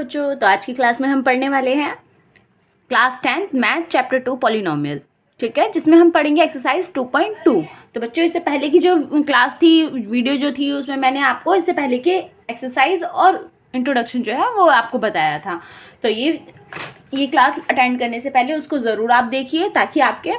बच्चों, तो आज की क्लास में हम पढ़ने वाले हैं class 10th math chapter 2 polynomial, ठीक है, जिसमें हम पढ़ेंगे एक्सरसाइज 2.2। तो बच्चों इससे पहले की जो क्लास थी, वीडियो जो थी, उसमें मैंने आपको इससे पहले के एक्सरसाइज और इंट्रोडक्शन जो है वो आपको बताया था। तो ये क्लास अटेंड करने से पहले उसको ज़रूर आप देखिए, ताकि आपके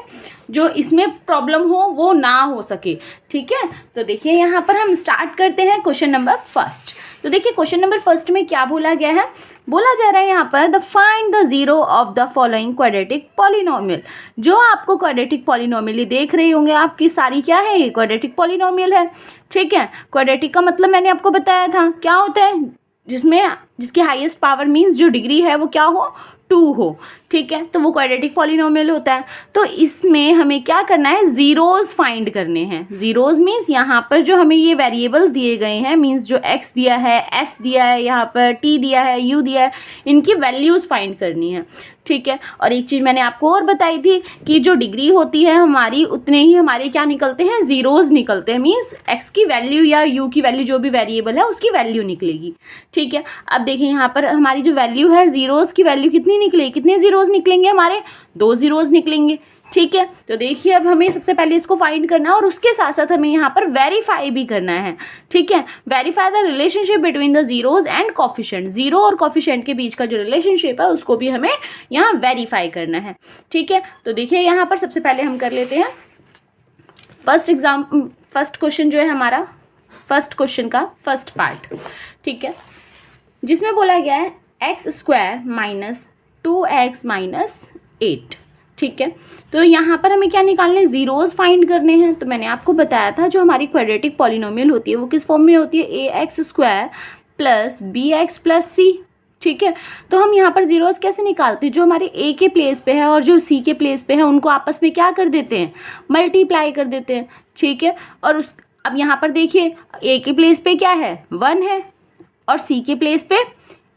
जो इसमें प्रॉब्लम हो वो ना हो सके, ठीक है। तो देखिए यहाँ पर हम स्टार्ट करते हैं क्वेश्चन नंबर फर्स्ट। तो देखिए क्वेश्चन नंबर फर्स्ट में क्या बोला गया है, बोला जा रहा है यहाँ पर the find the zero of the following quadratic polynomial. जो आपको क्वाड्रेटिक पॉलिनोमियल देख रहे होंगे, आपकी सारी क्या है, ये क्वाड्रेटिक पॉलिनोमियल है, ठीक है। क्वाड्रेटिक का मतलब मैंने आपको बताया था क्या होता है, जिसकी हाईएस्ट पावर मीन्स जो डिग्री है वो क्या हो, 2 हो, ठीक है। तो वो क्वाड्रेटिक पॉलिनोमियल होता है। तो इसमें हमें क्या करना है, जीरोज फाइंड करने हैं। जीरोज मीन्स यहाँ पर जो हमें ये वेरिएबल्स दिए गए हैं, मीन्स जो x दिया है, s दिया है, यहाँ पर t दिया है, u दिया है, इनकी वैल्यूज फाइंड करनी है, ठीक है। और एक चीज़ मैंने आपको और बताई थी कि जो डिग्री होती है हमारी, उतने ही हमारे क्या निकलते हैं, जीरोज निकलते हैं। मीन्स x की वैल्यू या u की वैल्यू, जो भी वेरिएबल है उसकी वैल्यू निकलेगी, ठीक है। अब देखिए यहाँ पर हमारी जो वैल्यू है, जीरोज की वैल्यू कितनी निकलेगी, कितने जीरोज निकलेंगे हमारे, 2 जीरोज निकलेंगे, ठीक है। तो देखिए अब हमें सबसे पहले इसको फाइंड करना है और उसके साथ साथ हमें यहाँ पर वेरीफाई भी करना है, ठीक है। Verify the relationship between the zeros and coefficient. Zero और कोफिशिएंट के बीच का जो रिलेशनशिप है उसको भी हमें यहाँ वेरीफाई करना है, ठीक है। तो देखिए यहाँ पर सबसे पहले हम कर लेते हैं फर्स्ट क्वेश्चन जो है हमारा, फर्स्ट क्वेश्चन का फर्स्ट पार्ट, ठीक है, जिसमें बोला गया है x² - 2x - 8, ठीक है। तो यहाँ पर हमें क्या निकालने, जीरोज फाइंड करने हैं। तो मैंने आपको बताया था जो हमारी क्वाड्रेटिक पॉलिनोमियल होती है वो किस फॉर्म में होती है, ax² + bx + c, ठीक है। तो हम यहाँ पर जीरोज कैसे निकालते हैं, जो हमारे a के प्लेस पे है और जो c के प्लेस पे है उनको आपस में क्या कर देते हैं, मल्टीप्लाई कर देते हैं, ठीक है। और अब यहाँ पर देखिए a के प्लेस पे क्या है, 1 है, और c के प्लेस पे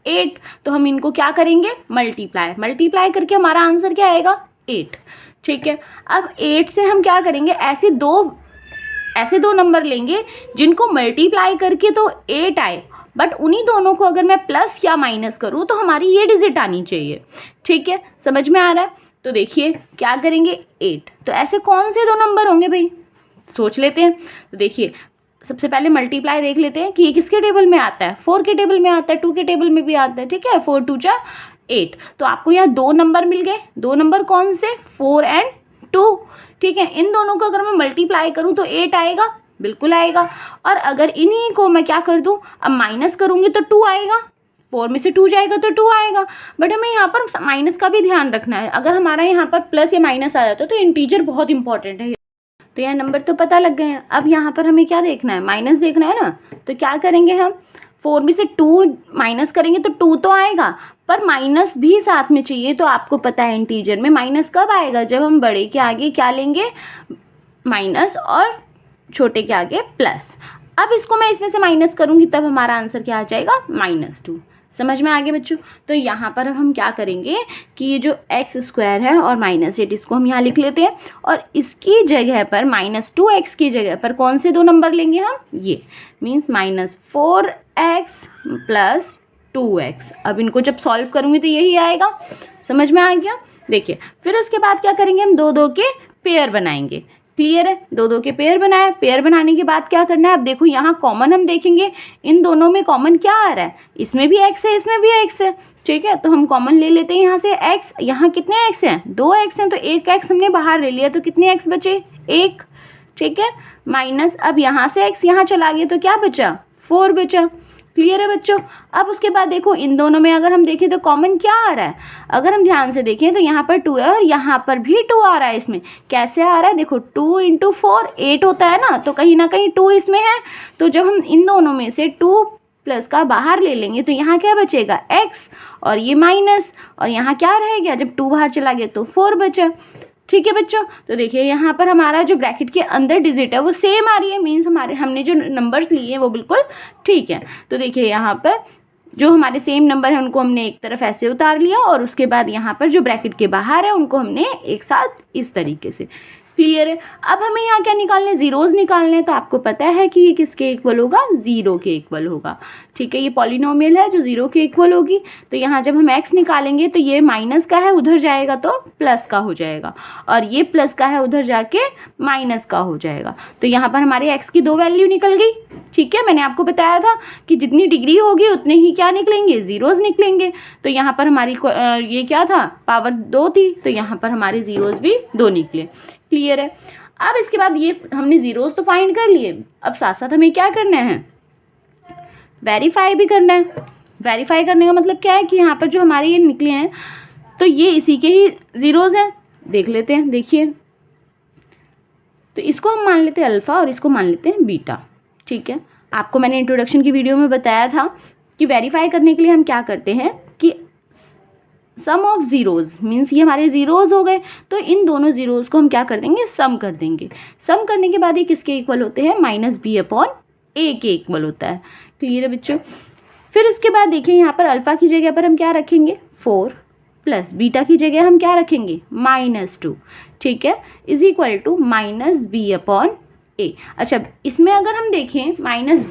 8। तो हम इनको क्या करेंगे, मल्टीप्लाई करके हमारा आंसर क्या आएगा, 8, ठीक है। अब 8 से हम क्या करेंगे, ऐसे दो नंबर लेंगे जिनको मल्टीप्लाई करके तो 8 आए, बट उन्हीं दोनों को अगर मैं प्लस या माइनस करूँ तो हमारी ये डिजिट आनी चाहिए, ठीक है। समझ में आ रहा है। तो देखिए क्या करेंगे, 8। तो ऐसे कौन से 2 नंबर होंगे भाई, सोच लेते हैं। तो देखिए सबसे पहले मल्टीप्लाई देख लेते हैं कि ये किसके टेबल में आता है, 4 के टेबल में आता है, 2 के टेबल में भी आता है, ठीक है। 4 2 जा 8। तो आपको यहाँ 2 नंबर मिल गए। 2 नंबर कौन से, 4 और 2, ठीक है। इन दोनों को अगर मैं मल्टीप्लाई करूँ तो 8 आएगा, बिल्कुल आएगा। और अगर इन्हीं को मैं क्या कर दूँ, अब माइनस करूँगी तो 2 आएगा, 4 में से 2 जाएगा तो 2 आएगा। बट हमें यहाँ पर माइनस का भी ध्यान रखना है। अगर हमारा यहाँ पर प्लस या माइनस आ जाता है तो इंटीजर बहुत इंपॉर्टेंट है। तो यह नंबर तो पता लग गए हैं। अब यहाँ पर हमें क्या देखना है, माइनस देखना है ना। तो क्या करेंगे हम, 4 में से 2 माइनस करेंगे तो 2 तो आएगा, पर माइनस भी साथ में चाहिए। तो आपको पता है इंटीजर में माइनस कब आएगा, जब हम बड़े के आगे क्या लेंगे, माइनस, और छोटे के आगे प्लस। अब इसको मैं इसमें से माइनस करूँगी तब हमारा आंसर क्या आ जाएगा, -2। समझ में आ गए बच्चों। तो यहाँ पर अब हम क्या करेंगे कि ये जो x² है और -8, इसको हम यहाँ लिख लेते हैं, और इसकी जगह पर -2x की जगह पर कौन से 2 नंबर लेंगे हम, ये मीन्स -4x + 2x। अब इनको जब सॉल्व करूँगी तो यही आएगा। समझ में आ गया। देखिए फिर उसके बाद क्या करेंगे, हम 2 के पेयर बनाएंगे। क्लियर है, 2 के पेयर बनाए। पेयर बनाने के बाद क्या करना है, अब देखो यहाँ कॉमन हम देखेंगे, इन दोनों में कॉमन क्या आ रहा है, इसमें भी x है, इसमें भी x है, ठीक है। तो हम कॉमन ले लेते हैं यहाँ से x। यहाँ कितने x हैं, 2 x हैं, तो 1 x हमने बाहर ले लिया, तो कितने x बचे, 1, ठीक है। माइनस, अब यहाँ से x यहाँ चला गया तो क्या बचा, 4 बचा। क्लियर है बच्चों। अब उसके बाद देखो इन दोनों में अगर हम देखें तो कॉमन क्या आ रहा है, अगर हम ध्यान से देखें तो यहाँ पर 2 है और यहाँ पर भी 2 आ रहा है। इसमें कैसे आ रहा है, देखो 2 × 4 8 होता है ना, तो कहीं ना कहीं 2 इसमें है। तो जब हम इन दोनों में से 2 प्लस का बाहर ले लेंगे तो यहाँ क्या बचेगा, x, और ये माइनस, और यहाँ क्या रह गया, जब 2 बाहर चला गया तो 4 बचा। ठीक है बच्चों। तो देखिए यहाँ पर हमारा जो ब्रैकेट के अंदर डिजिट है वो सेम आ रही है, मीन्स हमने जो नंबर्स लिए हैं वो बिल्कुल ठीक है। तो देखिए यहाँ पर जो हमारे सेम नंबर हैं उनको हमने एक तरफ ऐसे उतार लिया, और उसके बाद यहाँ पर जो ब्रैकेट के बाहर है उनको हमने एक साथ इस तरीके से, क्लियर है। अब हमें यहाँ क्या निकालना है, जीरोज निकालने हैं। तो आपको पता है कि ये किसके इक्वल होगा, जीरो के इक्वल होगा। ठीक है, ये पॉलिनोमियल है जो जीरो के इक्वल होगी। तो यहाँ जब हम x निकालेंगे तो ये माइनस का है, उधर जाएगा तो प्लस का हो जाएगा, और ये प्लस का है, उधर जाके माइनस का हो जाएगा। तो यहाँ पर हमारे x की दो वैल्यू निकल गई। ठीक है, मैंने आपको बताया था कि जितनी डिग्री होगी उतने ही क्या निकलेंगे, जीरोज निकलेंगे। तो यहाँ पर हमारी ये क्या था, पावर 2 थी, तो यहाँ पर हमारे जीरोज भी 2 निकले। क्लियर है। अब इसके बाद ये हमने जीरोज तो फाइंड कर लिए, अब साथ साथ हमें क्या करना है, वेरीफाई भी करना है। वेरीफाई करने का मतलब क्या है कि यहाँ पर जो हमारे ये निकले हैं तो ये इसी के ही जीरोज हैं। देख लेते हैं, देखिए, तो इसको हम मान लेते हैं अल्फा और इसको मान लेते हैं बीटा। ठीक है, आपको मैंने इंट्रोडक्शन की वीडियो में बताया था कि वेरीफाई करने के लिए हम क्या करते हैं कि सम ऑफ ज़ीरोज़ मीन्स ये हमारे ज़ीरोज़ हो गए, तो इन दोनों ज़ीरोज़ को हम क्या कर देंगे, सम कर देंगे। सम करने के बाद ये किसके इक्वल होते हैं, माइनस बी अपॉन ए के इक्वल होता है। क्लियर है बच्चों। फिर उसके बाद देखिए यहाँ पर अल्फ़ा की जगह पर हम क्या रखेंगे, 4 प्लस बीटा की जगह हम क्या रखेंगे, -2। ठीक है, is equal to minus B upon A. अच्छा, इसमें अगर हम देखें माइनस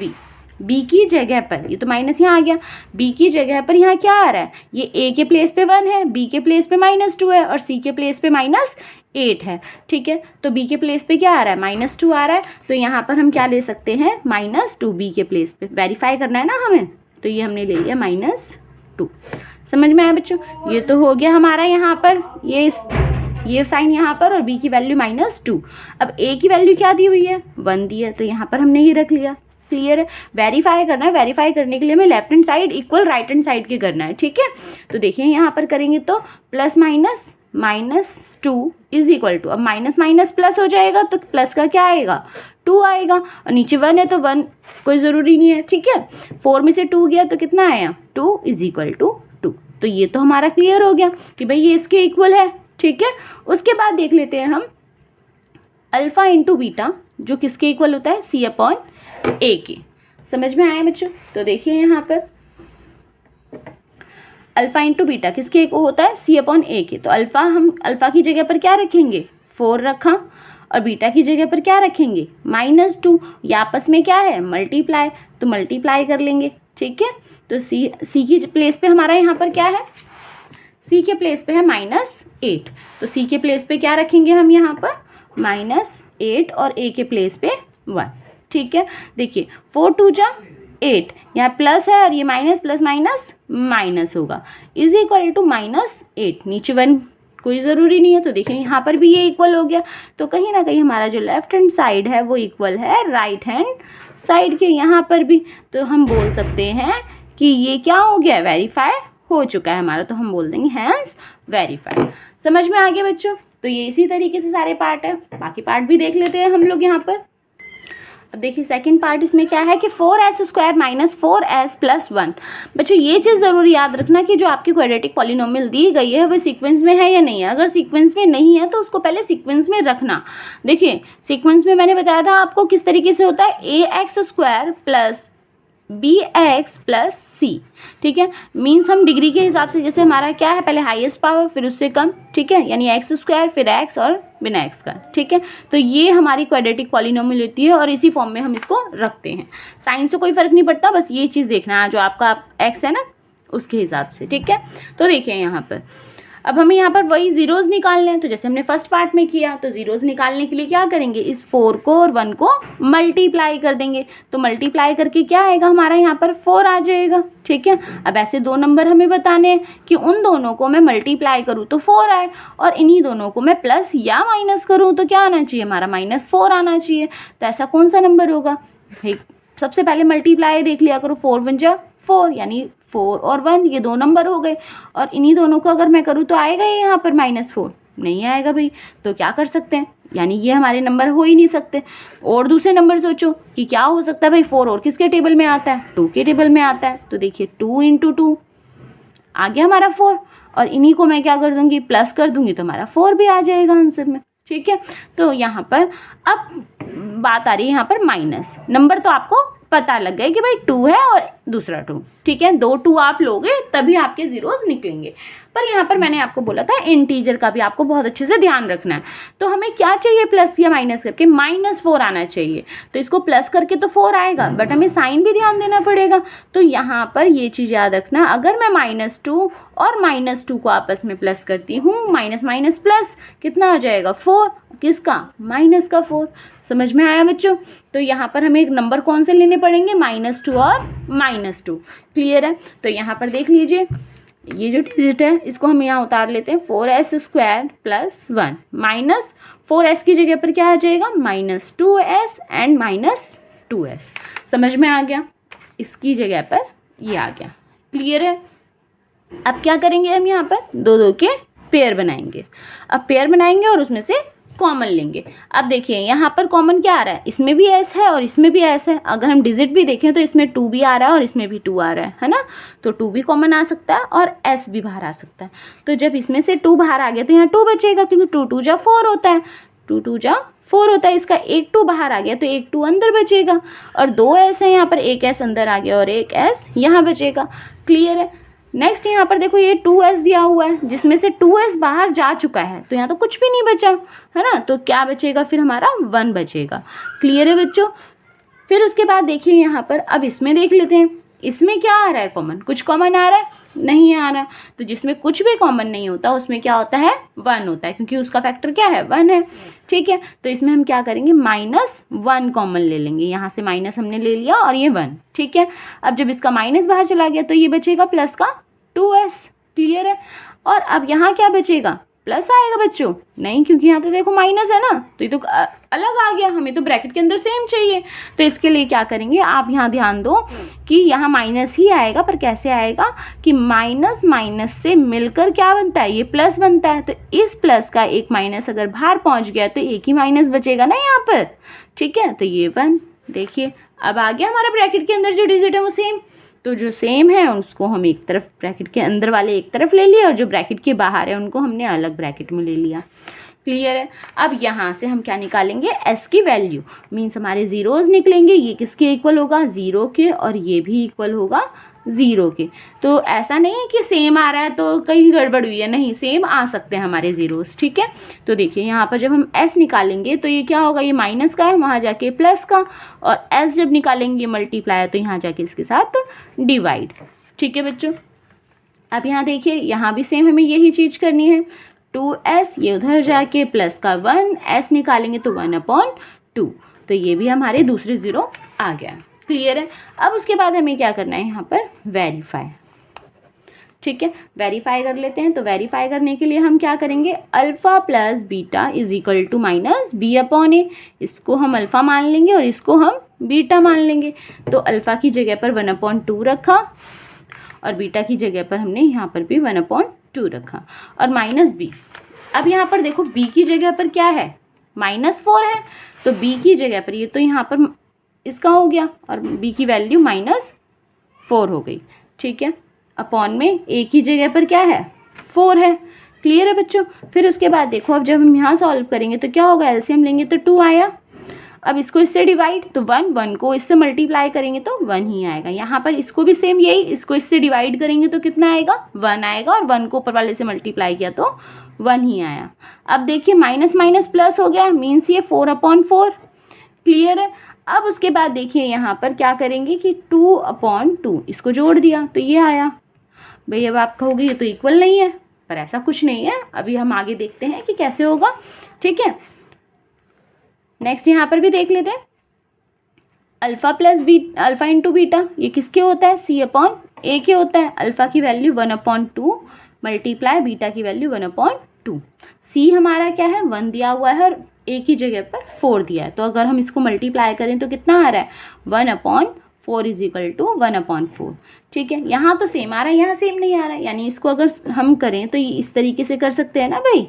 बी की जगह पर, ये तो माइनस यहाँ आ गया, बी की जगह पर यहाँ क्या आ रहा है, ये ए के प्लेस पे 1 है, बी के प्लेस पे -2 है, और सी के प्लेस पे -8 है। ठीक है, तो बी के प्लेस पे क्या आ रहा है, -2 आ रहा है, तो यहाँ पर हम क्या ले सकते हैं, -2 बी के प्लेस पे। वेरीफाई करना है ना हमें, तो ये हमने ले लिया -2। समझ में आया बच्चों। ये तो हो गया हमारा यहाँ पर ये साइन यहाँ पर, और बी की वैल्यू -2। अब ए की वैल्यू क्या दी हुई है, 1 दी है, तो यहाँ पर हमने ये रख लिया। क्लियर है। वेरीफाई करना है, वेरीफाई करने के लिए हमें left hand side equal right hand side के करना है। ठीक है, तो देखिए यहाँ पर करेंगे तो plus minus -2 is equal to, अब माइनस माइनस प्लस हो जाएगा तो प्लस का क्या आएगा, 2 आएगा, और नीचे 1 है तो 1 कोई ज़रूरी नहीं है। ठीक है, 4 में से 2 गया तो कितना आया, 2 इज इक्वल टू 2। तो ये तो हमारा क्लियर हो गया कि भाई ये इसके इक्वल है। ठीक है, उसके बाद देख लेते हैं हम अल्फा इंटू बीटा, जो किसके इक्वल होता है, सी अपॉन ए के। समझ में आया बच्चों। तो देखिए यहाँ पर अल्फा इंटू बीटा किसके होता है, सी अपॉन ए के। तो अल्फा की जगह पर क्या रखेंगे, 4 रखा, और बीटा की जगह पर क्या रखेंगे, -2। ये आपस में क्या है, मल्टीप्लाई, तो मल्टीप्लाई कर लेंगे। ठीक है, तो सी की प्लेस पे हमारा यहाँ पर क्या है, सी के प्लेस पे है -8, तो सी के प्लेस पे क्या रखेंगे हम यहाँ पर, -8, और ए के प्लेस पे 1। ठीक है, देखिए 4 2 जा 8, यहाँ प्लस है और ये माइनस प्लस माइनस माइनस होगा, इज इक्वल टू -8। नीचे 1 कोई ज़रूरी नहीं है, तो देखिए यहाँ पर भी ये इक्वल हो गया। तो कहीं ना कहीं हमारा जो लेफ्ट हैंड साइड है वो इक्वल है राइट हैंड साइड के यहाँ पर भी। तो हम बोल सकते हैं कि ये क्या हो गया, वेरीफाई हो चुका है हमारा, तो हम बोल देंगे हैंस वेरीफाई। समझ में आ गया बच्चों। तो ये इसी तरीके से सारे पार्ट है, बाकी पार्ट भी देख लेते हैं हम लोग यहाँ पर। अब देखिए सेकंड पार्ट इसमें क्या है कि 4s² - 4s + 1। बच्चों ये चीज़ ज़रूर याद रखना कि जो आपकी क्वाड्रेटिक पॉलिनोमियल दी गई है वो सीक्वेंस में है या नहीं है। अगर सीक्वेंस में नहीं है तो उसको पहले सीक्वेंस में रखना। देखिए सीक्वेंस में मैंने बताया था आपको किस तरीके से होता है, ax² + bx + c। ठीक है, मीन्स हम डिग्री के हिसाब से, जैसे हमारा क्या है, पहले हाईएस्ट पावर फिर उससे कम। ठीक है, यानी x² फिर x और बिना x का। ठीक है, तो ये हमारी क्वाड्रेटिक पॉलिनोमियल होती है और इसी फॉर्म में हम इसको रखते हैं। साइन से कोई फर्क नहीं पड़ता, बस ये चीज़ देखना है जो आपका x है ना उसके हिसाब से। ठीक है, तो देखिए यहाँ पर अब हमें यहाँ पर वही जीरोज़ निकालने हैं। तो जैसे हमने फर्स्ट पार्ट में किया, तो जीरोज़ निकालने के लिए क्या करेंगे, इस 4 को और 1 को मल्टीप्लाई कर देंगे। तो मल्टीप्लाई करके क्या आएगा हमारा यहाँ पर 4 आ जाएगा। ठीक है, अब ऐसे 2 नंबर हमें बताने हैं कि उन दोनों को मैं मल्टीप्लाई करूँ तो 4 आए, और इन्हीं दोनों को मैं प्लस या माइनस करूँ तो क्या आना चाहिए, हमारा -4 आना चाहिए। तो ऐसा कौन सा नंबर होगा भाई, सबसे पहले मल्टीप्लाई देख लिया करो, 4 × 1 = 4, यानी 4 और 1 ये 2 नंबर हो गए, और इन्हीं दोनों को अगर मैं करूँ तो आएगा ये यहाँ पर -4, नहीं आएगा भाई। तो क्या कर सकते हैं, यानी ये हमारे नंबर हो ही नहीं सकते। और दूसरे नंबर सोचो कि क्या हो सकता है भाई, 4 और किसके टेबल में आता है, 2 के टेबल में आता है। तो देखिए 2 × 2 आ गया हमारा 4, और इन्हीं को मैं क्या कर दूंगी, प्लस कर दूंगी, तो हमारा 4 भी आ जाएगा आंसर में। ठीक है, तो यहाँ पर अब बात आ रही है यहाँ पर माइनस नंबर। तो आपको पता लग गया कि भाई 2 है और दूसरा 2। ठीक है, 2 2 आप लोगे तभी आपके जीरोज निकलेंगे। पर यहाँ पर मैंने आपको बोला था इंटीजर का भी आपको बहुत अच्छे से ध्यान रखना है। तो हमें क्या चाहिए, प्लस या माइनस करके -4 आना चाहिए। तो इसको प्लस करके तो 4 आएगा, बट हमें साइन भी ध्यान देना पड़ेगा। तो यहाँ पर ये चीज़ याद रखना, अगर मैं -2 और -2 को आपस में प्लस करती हूँ, माइनस माइनस प्लस कितना आ जाएगा 4, किसका, माइनस का 4। समझ में आया बच्चों? तो यहाँ पर हमें एक नंबर कौन से लेने पड़ेंगे, -2 और -2। क्लियर है? तो यहाँ पर देख लीजिए, ये जो डिजिट है इसको हम यहाँ उतार लेते हैं, 4s² + 1 माइनस 4s की जगह पर क्या आ जाएगा, -2s एंड -2s। समझ में आ गया? इसकी जगह पर ये आ गया। क्लियर है? अब क्या करेंगे, हम यहाँ पर 2 के पेयर बनाएंगे। अब पेयर बनाएंगे और उसमें से कॉमन लेंगे। अब देखिए यहाँ पर कॉमन क्या आ रहा है, इसमें भी s है और इसमें भी s है। अगर हम डिजिट भी देखें तो इसमें 2 भी आ रहा है और इसमें भी 2 आ रहा है ना। तो 2 भी कॉमन आ सकता है और s भी बाहर आ सकता है। तो जब इसमें से 2 बाहर आ गया तो यहाँ 2 बचेगा, क्योंकि 2 2 जा 4 होता है, 2 2 जा 4 होता है। इसका एक 2 बाहर आ गया तो एक 2 अंदर बचेगा, और 2 s है यहाँ पर, एक s अंदर आ गया और एक s यहाँ बचेगा। क्लियर है? नेक्स्ट यहाँ पर देखो, ये 2s दिया हुआ है, जिसमें से 2s बाहर जा चुका है, तो यहाँ तो कुछ भी नहीं बचा है ना। तो क्या बचेगा फिर, हमारा 1 बचेगा। क्लियर है बच्चों? फिर उसके बाद देखिए यहाँ पर, अब इसमें देख लेते हैं, इसमें क्या आ रहा है कॉमन, कुछ कॉमन आ रहा है, नहीं आ रहा। तो जिसमें कुछ भी कॉमन नहीं होता उसमें क्या होता है, 1 होता है, क्योंकि उसका फैक्टर क्या है, 1 है। ठीक है? तो इसमें हम क्या करेंगे, -1 कॉमन ले लेंगे। यहाँ से माइनस हमने ले लिया और ये 1। ठीक है? अब जब इसका माइनस बाहर चला गया तो ये बचेगा प्लस का 2s। क्लियर है? और अब यहाँ क्या बचेगा, प्लस आएगा बच्चों? नहीं, क्योंकि यहाँ तो देखो माइनस है ना, तो ये तो अलग आ गया, हमें तो ब्रैकेट के अंदर सेम चाहिए। तो इसके लिए क्या करेंगे, आप यहाँ ध्यान दो कि यहाँ माइनस ही आएगा, पर कैसे आएगा कि माइनस माइनस से मिलकर क्या बनता है, ये प्लस बनता है। तो इस प्लस का एक माइनस अगर बाहर पहुँच गया तो एक ही माइनस बचेगा ना यहाँ पर। ठीक है? तो ये 1 देखिए अब आ गया हमारा ब्रैकेट के अंदर, जो डिजिट है वो सेम। तो जो सेम है उसको हम एक तरफ, ब्रैकेट के अंदर वाले एक तरफ ले लिए, और जो ब्रैकेट के बाहर है उनको हमने अलग ब्रैकेट में ले लिया। क्लियर है? अब यहाँ से हम क्या निकालेंगे, s की वैल्यू, मीन्स हमारे जीरोज निकलेंगे। ये किसके इक्वल होगा, 0 के, और ये भी इक्वल होगा 0 के। तो ऐसा नहीं है कि सेम आ रहा है तो कहीं गड़बड़ हुई है, नहीं, सेम आ सकते हैं हमारे जीरोस। ठीक है? तो देखिए यहाँ पर जब हम s निकालेंगे तो ये क्या होगा, ये माइनस का है, वहाँ जाके प्लस का, और s जब निकालेंगे मल्टीप्लाई है तो यहाँ जाके इसके साथ डिवाइड। ठीक है बच्चों? अब यहाँ देखिए, यहाँ भी सेम हमें यही चीज़ करनी है। 2s, ये उधर जाके प्लस का 1, s निकालेंगे तो 1/2। तो ये भी हमारे दूसरे ज़ीरो आ गया। क्लियर है? अब उसके बाद हमें क्या करना है, यहाँ पर वेरीफाई। ठीक है? वेरीफाई कर लेते हैं। तो वेरीफाई करने के लिए हम क्या करेंगे, alpha plus beta is equal to -b/a। इसको हम अल्फ़ा मान लेंगे और इसको हम बीटा मान लेंगे। तो अल्फ़ा की जगह पर 1/2 रखा, और बीटा की जगह पर हमने यहाँ पर भी 1/2 रखा, और -b। अब यहाँ पर देखो, b की जगह पर क्या है, -4 है, तो b की जगह पर ये तो यहाँ पर इसका हो गया, और b की वैल्यू -4 हो गई। ठीक है? अपॉन में a की जगह पर क्या है, 4 है। क्लियर है बच्चों? फिर उसके बाद देखो, अब जब हम यहाँ सॉल्व करेंगे तो क्या होगा, एलसीएम लेंगे तो 2 आया। अब इसको इससे डिवाइड, तो 1 को इससे मल्टीप्लाई करेंगे तो 1 ही आएगा। यहाँ पर इसको भी सेम यही, इसको इससे डिवाइड करेंगे तो कितना आएगा, 1 आएगा, और 1 को ऊपर वाले से मल्टीप्लाई किया तो 1 ही आया। अब देखिए माइनस माइनस प्लस हो गया, मीन्स ये 4/4। क्लियर है? अब उसके बाद देखिए यहाँ पर क्या करेंगे कि 2/2, इसको जोड़ दिया तो ये आया। भाई अब आप कहोगे ये तो इक्वल नहीं है, पर ऐसा कुछ नहीं है, अभी हम आगे देखते हैं कि कैसे होगा। ठीक है? नेक्स्ट यहाँ पर भी देख लेते हैं, alpha plus alpha into beta, ये किसके होता है, c/a के होता है। अल्फ़ा की वैल्यू 1/2 मल्टीप्लाई बीटा की वैल्यू 1/2। c हमारा क्या है, 1 दिया हुआ है, और a की जगह पर 4 दिया है। तो अगर हम इसको मल्टीप्लाई करें तो कितना आ रहा है, 1/4 इज इक्वल टू 1/4। ठीक है? यहाँ तो सेम आ रहा है, यहाँ सेम नहीं आ रहा है, यानी इसको अगर हम करें तो ये इस तरीके से कर सकते हैं ना भाई,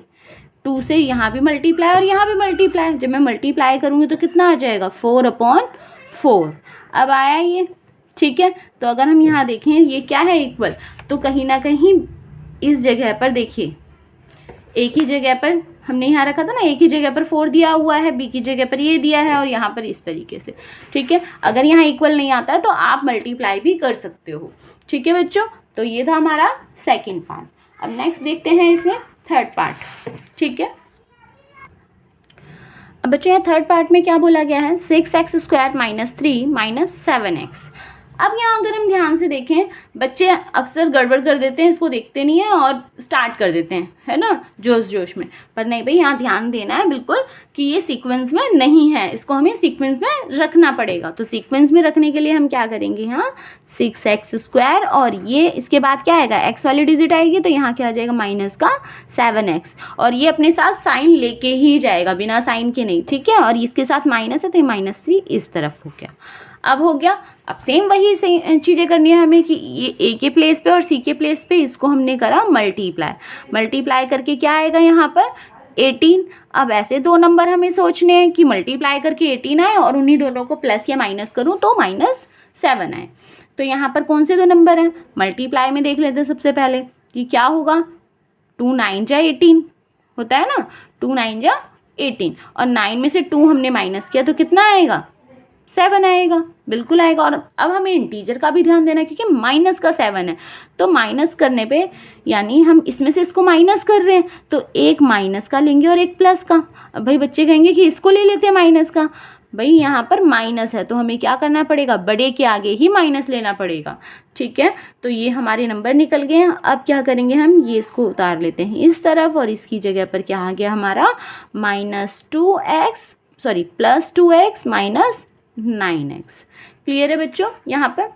2 से यहाँ भी मल्टीप्लाई और यहाँ भी मल्टीप्लाई। जब मैं मल्टीप्लाई करूँगी तो कितना आ जाएगा, 4/4। अब आया ये। ठीक है? तो अगर हम यहाँ देखें ये क्या है, इक्वल, तो कहीं ना कहीं इस जगह पर देखिए, a की जगह पर हमने यहाँ रखा था ना, a की जगह पर 4 दिया हुआ है, b की जगह पर ये दिया है, और यहाँ पर इस तरीके से। ठीक है? अगर यहाँ इक्वल नहीं आता है तो आप मल्टीप्लाई भी कर सकते हो। ठीक है बच्चों? तो ये था हमारा सेकेंड पार्ट। अब नेक्स्ट देखते हैं इसमें थर्ड पार्ट, ठीक है। अब बच्चों यहाँ थर्ड पार्ट में क्या बोला गया है, 6x² माइनस 3 माइनस 7x। अब यहाँ अगर हम ध्यान से देखें, बच्चे अक्सर गड़बड़ कर देते हैं, इसको देखते नहीं है और स्टार्ट कर देते हैं, है ना, जोश जोश में। पर नहीं भाई, यहाँ ध्यान देना है बिल्कुल कि ये सीक्वेंस में नहीं है, इसको हमें सीक्वेंस में रखना पड़ेगा। तो सीक्वेंस में रखने के लिए हम क्या करेंगे, यहाँ 6x² और ये इसके बाद क्या आएगा, x वाली डिजिट आएगी तो यहाँ क्या आ जाएगा माइनस का 7x, और ये अपने साथ साइन लेके ही जाएगा, बिना साइन के नहीं, ठीक है। और इसके साथ माइनस है तो -3 इस तरफ हो गया। अब हो गया, अब सेम वही चीज़ें करनी है हमें कि ये ए के प्लेस पे और सी के प्लेस पे इसको हमने करा मल्टीप्लाई करके क्या आएगा यहाँ पर 18। अब ऐसे दो नंबर हमें सोचने हैं कि मल्टीप्लाई करके 18 आए और उन्हीं दोनों को प्लस या माइनस करूँ तो -7 आए। तो यहाँ पर कौन से दो नंबर हैं, मल्टीप्लाई में देख लेते हैं सबसे पहले कि क्या होगा, 2 9 जा 18 होता है ना, 2 9 जा 18 और 9 में से 2 हमने माइनस किया तो कितना आएगा, 7 आएगा, बिल्कुल आएगा। और अब हमें इंटीजर का भी ध्यान देना है क्योंकि माइनस का 7 है, तो माइनस करने पे यानी हम इसमें से इसको माइनस कर रहे हैं तो एक माइनस का लेंगे और एक प्लस का। अब भाई बच्चे कहेंगे कि इसको ले लेते हैं माइनस का, भाई यहाँ पर माइनस है तो हमें क्या करना पड़ेगा, बड़े के आगे ही माइनस लेना पड़ेगा, ठीक है। तो ये हमारे नंबर निकल गए हैं। अब क्या करेंगे हम, ये इसको उतार लेते हैं इस तरफ और इसकी जगह पर क्या आ गया हमारा +2x माइनस 9x। क्लियर है बच्चों यहाँ पर।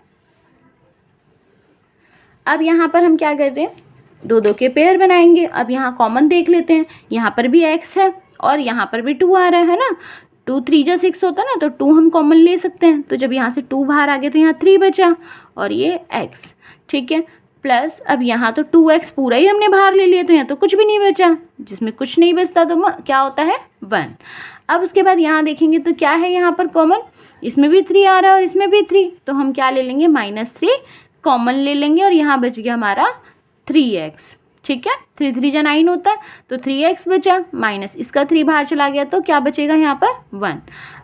अब यहाँ पर हम क्या कर रहे हैं, दो के पेयर बनाएंगे। अब यहाँ कॉमन देख लेते हैं, यहाँ पर भी x है और यहाँ पर भी 2 आ रहा है ना, 2 3 जा 6 होता है ना, तो 2 हम कॉमन ले सकते हैं। तो जब यहाँ से 2 बाहर आ गए तो यहाँ 3 बचा और ये x, ठीक है। प्लस अब यहाँ तो 2x पूरा ही हमने बाहर ले लिया तो यहाँ तो कुछ भी नहीं बचा, जिसमें कुछ नहीं बचता तो क्या होता है 1। अब उसके बाद यहाँ देखेंगे तो क्या है यहाँ पर कॉमन, इसमें भी 3 आ रहा है और इसमें भी 3, तो हम क्या ले लेंगे -3 कॉमन ले लेंगे और यहाँ बच गया हमारा 3x, ठीक है। 3 3 जा 9 होता है तो 3x बचा, माइनस इसका 3 बाहर चला गया तो क्या बचेगा यहाँ पर 1।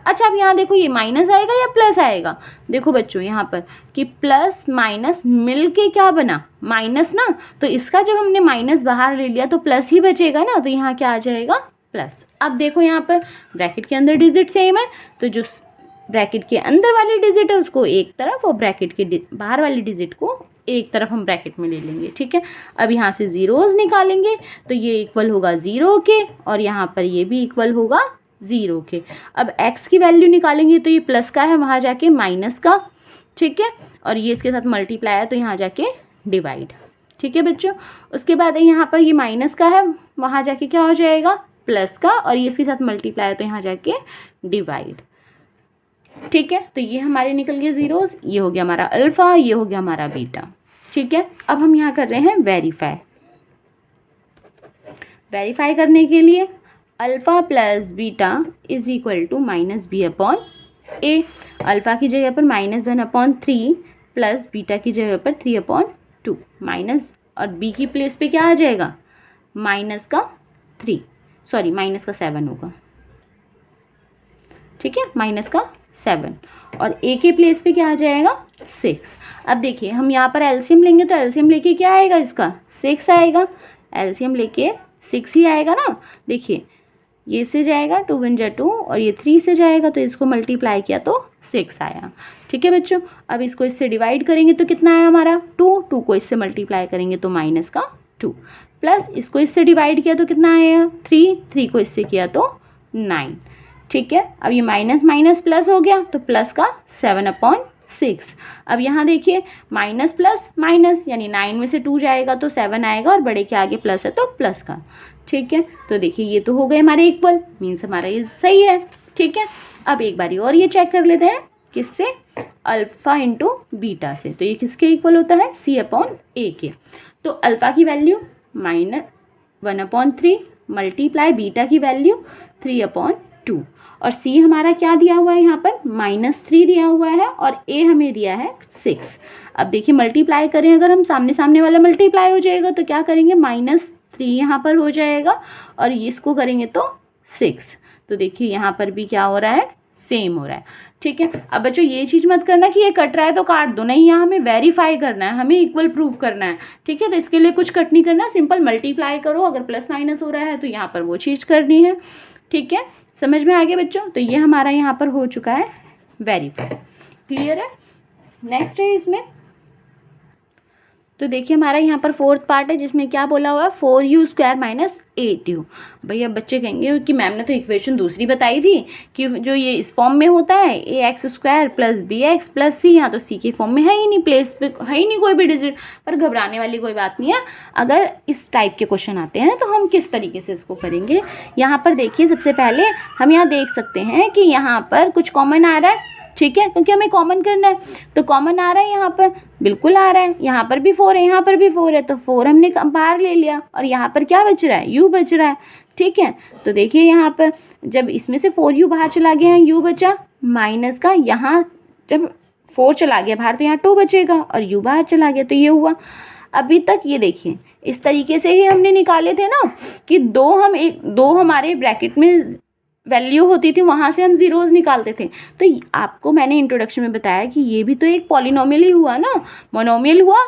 अच्छा अब यहाँ देखो ये माइनस आएगा या प्लस आएगा, देखो बच्चों यहाँ पर कि प्लस माइनस मिल के क्या बना माइनस ना, तो इसका जब हमने माइनस बाहर ले लिया तो प्लस ही बचेगा ना, तो यहाँ क्या आ जाएगा प्लस। अब देखो यहाँ पर ब्रैकेट के अंदर डिजिट सेम है तो जो ब्रैकेट के अंदर वाली डिजिट है उसको एक तरफ और ब्रैकेट के बाहर वाली डिजिट को एक तरफ हम ब्रैकेट में ले लेंगे, ठीक है। अब यहाँ से जीरोज निकालेंगे तो ये इक्वल होगा 0 के और यहाँ पर ये भी इक्वल होगा 0 के। अब x की वैल्यू निकालेंगे तो ये प्लस का है वहाँ जाके माइनस का, ठीक है, और ये इसके साथ मल्टीप्लाई है तो यहाँ जाके डिवाइड, ठीक है बच्चों। उसके बाद यहाँ पर ये माइनस का है वहाँ जाके क्या हो जाएगा प्लस का, और ये इसके साथ मल्टीप्लाई है तो यहाँ जाके डिवाइड, ठीक है। तो ये हमारे निकल गए जीरोस, ये हो गया हमारा अल्फ़ा, ये हो गया हमारा बीटा, ठीक है। अब हम यहाँ कर रहे हैं वेरीफाई करने के लिए alpha plus beta is equal to -b/a। Alpha की जगह पर -1/3 प्लस बीटा की जगह पर 3/2 माइनस, और बी की प्लेस पे क्या आ जाएगा माइनस का 7 होगा, ठीक है, -7 और a के प्लेस पे क्या आ जाएगा 6। अब देखिए हम यहाँ पर एलसीएम लेंगे तो एलसीएम लेके क्या आएगा इसका 6 आएगा, एलसीएम लेके 6 ही आएगा ना। देखिए ये से जाएगा 2 1 जा 2 और ये 3 से जाएगा तो इसको मल्टीप्लाई किया तो 6 आया, ठीक है बच्चों। अब इसको इससे डिवाइड करेंगे तो कितना आया हमारा 2 को इससे मल्टीप्लाई करेंगे तो -2 प्लस इसको इससे डिवाइड किया तो कितना आया 3 को इससे किया तो 9, ठीक है। अब ये माइनस माइनस प्लस हो गया तो प्लस का 7/6। अब यहाँ देखिए माइनस प्लस माइनस यानी 9 में से 2 जाएगा तो 7 आएगा और बड़े के आगे प्लस है तो प्लस का, ठीक है। तो देखिए ये तो हो गए हमारे इक्वल, मीन्स हमारा ये सही है, ठीक है। अब एक बारी और ये चेक कर लेते हैं किससे, अल्फ़ा इंटू बीटा से। तो ये किसके इक्वल होता है c/a के। तो अल्फ़ा की वैल्यू -1/3 मल्टीप्लाई बीटा की वैल्यू 3/2 और c हमारा क्या दिया हुआ है यहाँ पर -3 दिया हुआ है और a हमें दिया है 6। अब देखिए मल्टीप्लाई करें अगर हम सामने सामने वाला मल्टीप्लाई हो जाएगा तो क्या करेंगे -3 यहाँ पर हो जाएगा और इसको करेंगे तो 6। तो देखिए यहाँ पर भी क्या हो रहा है सेम हो रहा है। ठीक है, अब बच्चों ये चीज़ मत करना कि ये कट रहा है तो काट दो, नहीं, यहाँ हमें वेरीफाई करना है, हमें इक्वल प्रूव करना है। ठीक है, तो इसके लिए कुछ कट नहीं करना, सिंपल मल्टीप्लाई करो, अगर प्लस माइनस हो रहा है तो यहाँ पर वो चीज़ करनी है। ठीक है, समझ में आ गया बच्चों? तो ये हमारा यहाँ पर हो चुका है वेरीफाई। क्लियर है? नेक्स्ट है इसमें, तो देखिए हमारा यहाँ पर फोर्थ पार्ट है जिसमें क्या बोला हुआ है 4u स्क्वायर माइनस 8u। भैया बच्चे कहेंगे कि मैम ने तो इक्वेशन दूसरी बताई थी कि जो ये इस फॉर्म में होता है ax square plus bx plus c, यहाँ तो c के फॉर्म में है ही नहीं, प्लेस पे है ही नहीं कोई भी डिजिट। पर घबराने वाली कोई बात नहीं है, अगर इस टाइप के क्वेश्चन आते हैं तो हम किस तरीके से इसको करेंगे। यहाँ पर देखिए सबसे पहले हम यहाँ देख सकते हैं कि यहाँ पर कुछ कॉमन आ रहा है। ठीक है, क्योंकि हमें कॉमन करना है, तो कॉमन आ रहा है यहाँ पर, बिल्कुल आ रहा है, यहाँ पर भी 4 है, यहाँ पर भी 4 है, तो 4 हमने बाहर ले लिया और यहाँ पर क्या बच रहा है, u बच रहा है। ठीक है, तो देखिए यहाँ पर जब इसमें से 4u बाहर चला गया है, u बचा माइनस का, यहाँ जब 4 चला गया बाहर तो यहाँ 2 बचेगा और u बाहर चला गया, तो ये हुआ। अभी तक ये देखिए इस तरीके से ही हमने निकाले थे ना कि दो हमारे ब्रैकेट में वैल्यू होती थी, वहाँ से हम जीरोज़ निकालते थे। तो आपको मैंने इंट्रोडक्शन में बताया कि ये भी तो एक पॉलिनोमियल ही हुआ ना, मोनोमियल हुआ।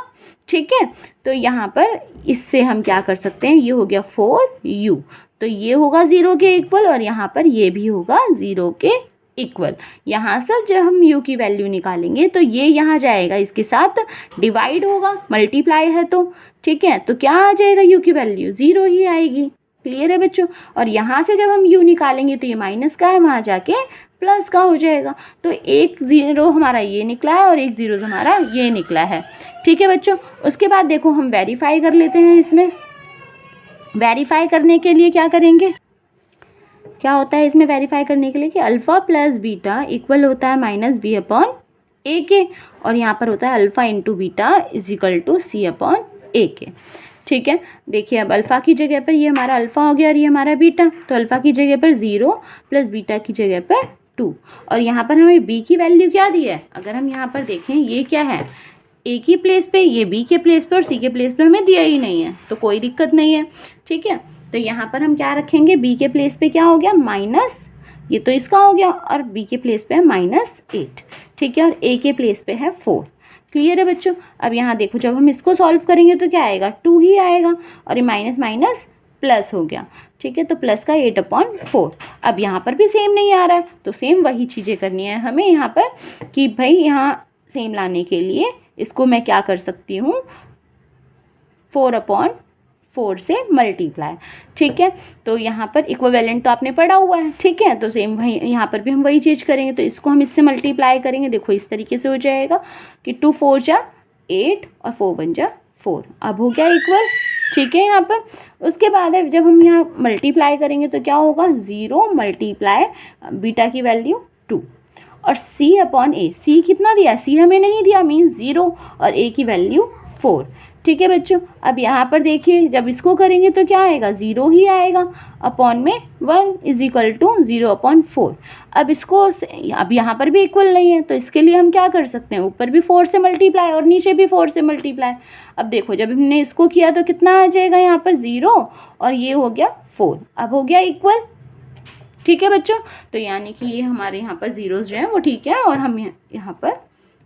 ठीक है, तो यहाँ पर इससे हम क्या कर सकते हैं, ये हो गया 4u, तो ये होगा 0 के इक्वल और यहाँ पर ये भी होगा 0 के इक्वल। यहाँ से जब हम u की वैल्यू निकालेंगे तो ये यहाँ जाएगा, इसके साथ डिवाइड होगा, मल्टीप्लाई है तो। ठीक है, तो क्या आ जाएगा, u की वैल्यू 0 ही आएगी। क्लियर है बच्चों? और यहाँ से जब हम u निकालेंगे तो ये माइनस का है, वहाँ जाके प्लस का हो जाएगा। तो एक 0 हमारा ये निकला है और एक 0 हमारा ये निकला है। ठीक है बच्चों, उसके बाद देखो हम वेरीफाई कर लेते हैं। इसमें वेरीफाई करने के लिए क्या करेंगे, क्या होता है इसमें वेरीफाई करने के लिए कि अल्फ़ा प्लस बीटा इक्वल होता है माइनस बी अपॉन ए के, और यहाँ पर होता है alpha into beta is equal to C upon A के। ठीक है, देखिए अब अल्फ़ा की जगह पर ये हमारा अल्फ़ा हो गया और ये हमारा बीटा, तो अल्फ़ा की जगह पर 0 प्लस बीटा की जगह पर 2, और यहाँ पर हमें b की वैल्यू क्या दी है, अगर हम यहाँ पर देखें ये क्या है, a की प्लेस पे, ये b के प्लेस पे और c के प्लेस पे हमें दिया ही नहीं है, तो कोई दिक्कत नहीं है। ठीक है, तो यहाँ पर हम क्या रखेंगे, b के प्लेस पे क्या हो गया माइनस, ये तो इसका हो गया, और b के प्लेस पे है -8। ठीक है, और a के प्लेस पे है 4। क्लियर है बच्चों? अब यहाँ देखो जब हम इसको सॉल्व करेंगे तो क्या आएगा, 2 ही आएगा, और ये माइनस माइनस प्लस हो गया। ठीक है, तो प्लस का 8/4। अब यहाँ पर भी सेम नहीं आ रहा है, तो सेम वही चीज़ें करनी है हमें यहाँ पर कि भाई यहाँ सेम लाने के लिए इसको मैं क्या कर सकती हूँ, 4/4 से मल्टीप्लाई। ठीक है, तो यहाँ पर इक्विवेलेंट तो आपने पढ़ा हुआ है। ठीक है, तो सेम वही यहाँ पर भी हम वही चीज़ करेंगे, तो इसको हम इससे मल्टीप्लाई करेंगे। देखो इस तरीके से हो जाएगा कि 2 4 जा 8 और 4 1 जा 4, अब हो गया इक्वल। ठीक है, यहाँ पर उसके बाद है जब हम यहाँ मल्टीप्लाई करेंगे तो क्या होगा, 0 मल्टीप्लाई बीटा की वैल्यू 2 और c अपॉन ए, c कितना दिया, c हमें नहीं दिया, मीन्स 0, और a की वैल्यू 4। ठीक है बच्चों, अब यहाँ पर देखिए जब इसको करेंगे तो क्या आएगा, 0 ही आएगा, अपॉन में 1 इज इक्वल टू 0/4। अब इसको अब यहाँ पर भी इक्वल नहीं है, तो इसके लिए हम क्या कर सकते हैं, ऊपर भी 4 से मल्टीप्लाई और नीचे भी 4 से मल्टीप्लाई। अब देखो जब हमने इसको किया तो कितना आ जाएगा, यहाँ पर 0 और ये हो गया 4, अब हो गया इक्वल। ठीक है बच्चों, तो यानी कि ये हमारे यहाँ पर जीरोस जो हैं वो ठीक है, और हम यहाँ पर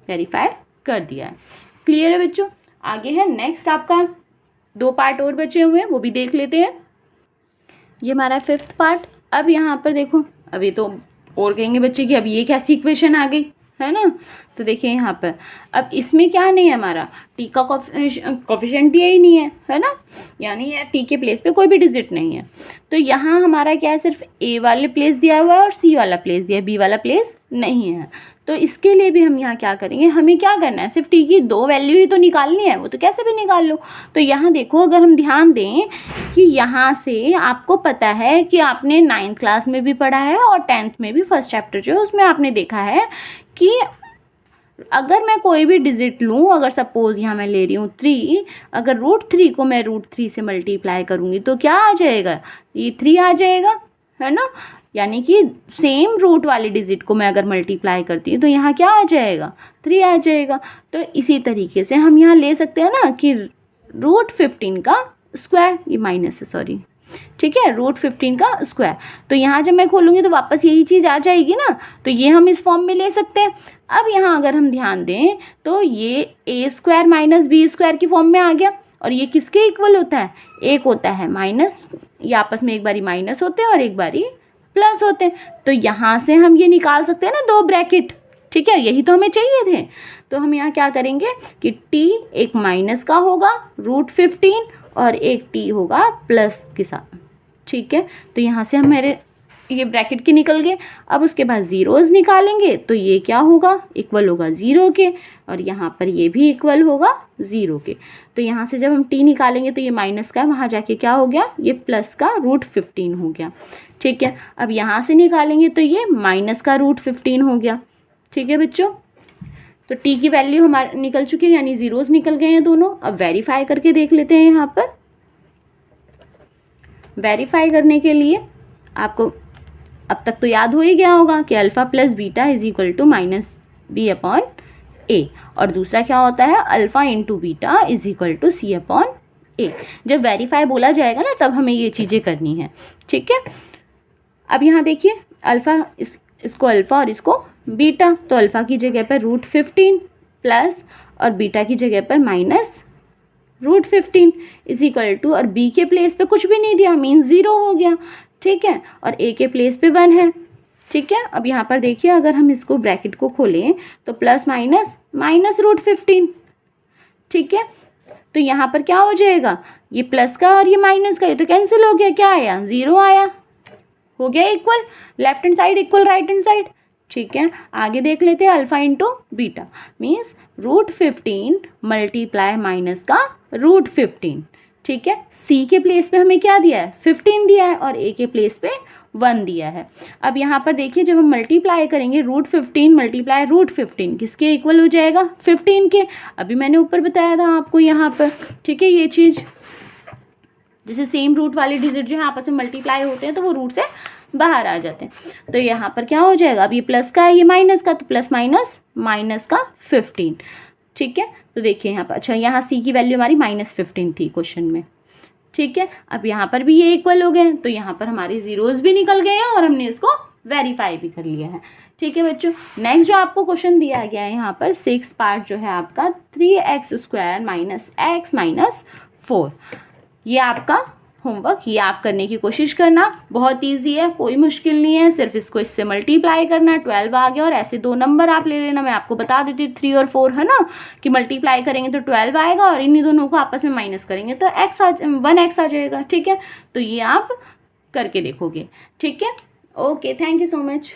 वेरीफाई कर दिया है। क्लियर है बच्चों? आगे है नेक्स्ट आपका 2 पार्ट और बचे हुए हैं, वो भी देख लेते हैं। ये हमारा 5th पार्ट। अब यहाँ पर देखो, अभी तो और कहेंगे बच्चे कि अब ये कैसी इक्वेशन आ गई, है ना। तो देखिए यहाँ पर अब इसमें क्या नहीं है, हमारा टी का कोफिशिएंट दिया ही नहीं है ना, यानी टी के प्लेस पे कोई भी डिजिट नहीं है। तो यहाँ हमारा क्या है, सिर्फ ए वाले प्लेस दिया हुआ है और सी वाला प्लेस दिया है, बी वाला प्लेस नहीं है। तो इसके लिए भी हम यहाँ क्या करेंगे, हमें क्या करना है, सिर्फ टी की 2 वैल्यू ही तो निकालनी है, वो तो कैसे भी निकाल लो। तो यहाँ देखो अगर हम ध्यान दें कि यहाँ से आपको पता है कि आपने 9th क्लास में भी पढ़ा है और 10th में भी फर्स्ट चैप्टर जो है उसमें आपने देखा है कि अगर मैं कोई भी डिजिट लूँ, अगर सपोज यहाँ मैं ले रही हूँ 3, अगर √3 को मैं √3 से मल्टीप्लाई करूँगी तो क्या आ जाएगा, ये 3 आ जाएगा, है ना। यानी कि सेम रूट वाली डिजिट को मैं अगर मल्टीप्लाई करती हूँ तो यहाँ क्या आ जाएगा, 3 आ जाएगा। तो इसी तरीके से हम यहाँ ले सकते हैं ना कि √15 का स्क्वायर, ये माइनस है सॉरी, ठीक है, √15 का स्क्वायर। तो यहाँ जब मैं खोलूँगी तो वापस यही चीज़ आ जाएगी ना, तो ये हम इस फॉर्म में ले सकते हैं। अब यहाँ अगर हम ध्यान दें तो ये a² माइनस b² की फॉर्म में आ गया, और ये किसके इक्वल होता है, एक होता है माइनस, ये आपस में एक बारी माइनस होते हैं और एक बारी प्लस होते हैं। तो यहाँ से हम ये निकाल सकते हैं ना 2 ब्रैकेट, ठीक है, यही तो हमें चाहिए थे। तो हम यहाँ क्या करेंगे कि t एक माइनस का होगा √15 और एक t होगा प्लस के साथ, ठीक है। तो यहाँ से हमारे ये ब्रैकेट के निकल गए। अब उसके बाद ज़ीरोज़ निकालेंगे तो ये क्या होगा, इक्वल होगा 0 के, और यहाँ पर ये भी इक्वल होगा 0 के। तो यहाँ से जब हम t निकालेंगे तो ये माइनस का वहाँ जाके क्या हो गया, ये प्लस का √15 हो गया, ठीक है। अब यहाँ से निकालेंगे तो ये माइनस का √15 हो गया, ठीक है बच्चों। तो t की वैल्यू हमारे निकल चुकी है, यानी ज़ीरोज़ निकल गए हैं दोनों। अब वेरीफाई करके देख लेते हैं। यहाँ पर वेरीफाई करने के लिए आपको अब तक तो याद हो ही गया होगा कि alpha plus beta is equal to -b/a, और दूसरा क्या होता है, alpha into beta is equal to c/a। जब वेरीफाई बोला जाएगा ना तब हमें ये चीज़ें करनी है, ठीक है। अब यहाँ देखिए अल्फ़ा इसको अल्फ़ा और इसको बीटा, तो अल्फ़ा की जगह पर √15 प्लस और बीटा की जगह पर -√15 इज इक्वल टू, और b के प्लेस पे कुछ भी नहीं दिया, मीन 0 हो गया, ठीक है, और a के प्लेस पे 1 है, ठीक है। अब यहाँ पर देखिए अगर हम इसको ब्रैकेट को खोलें तो प्लस माइनस -√15, ठीक है। तो यहाँ पर क्या हो जाएगा, ये प्लस का और ये माइनस का ये तो कैंसिल हो गया, क्या आया, 0 आया, हो गया equal, left hand side equal right hand side, ठीक है। आगे देख लेते हैं, alpha into beta means √15 multiply minus का √15, ठीक है। c के प्लेस पे हमें क्या दिया है, 15 दिया है, और a के प्लेस पे 1 दिया है। अब यहाँ पर देखिए जब हम मल्टीप्लाई करेंगे √15 मल्टीप्लाई √15 किसके इक्वल हो जाएगा, 15 के। अभी मैंने ऊपर बताया था आपको यहाँ पर, ठीक है। ये चीज़ जैसे सेम रूट वाले डिजिट जो है आपस में मल्टीप्लाई होते हैं तो वो रूट से बाहर आ जाते हैं। तो यहाँ पर क्या हो जाएगा, अब ये प्लस का है ये माइनस का, तो प्लस माइनस का 15, ठीक है। तो देखिए यहाँ पर, अच्छा यहाँ c की वैल्यू हमारी -15 थी क्वेश्चन में, ठीक है। अब यहाँ पर भी ये इक्वल हो गए, तो यहाँ पर हमारे ज़ीरोज़ भी निकल गए हैं और हमने इसको वेरीफाई भी कर लिया है, ठीक है बच्चों। नेक्स्ट जो आपको क्वेश्चन दिया गया है यहाँ पर 6 पार्ट जो है आपका 3x² - x - 4, ये आपका होमवर्क, ये आप करने की कोशिश करना। बहुत इजी है, कोई मुश्किल नहीं है, सिर्फ इसको इससे मल्टीप्लाई करना, 12 आ गया, और ऐसे 2 नंबर आप ले लेना। मैं आपको बता देती हूँ 3 और 4 है ना, कि मल्टीप्लाई करेंगे तो 12 आएगा, और इन्हीं दोनों को आपस में माइनस करेंगे तो 1x आ जाएगा, ठीक है। तो ये आप करके देखोगे, ठीक है। Okay, thank you so much.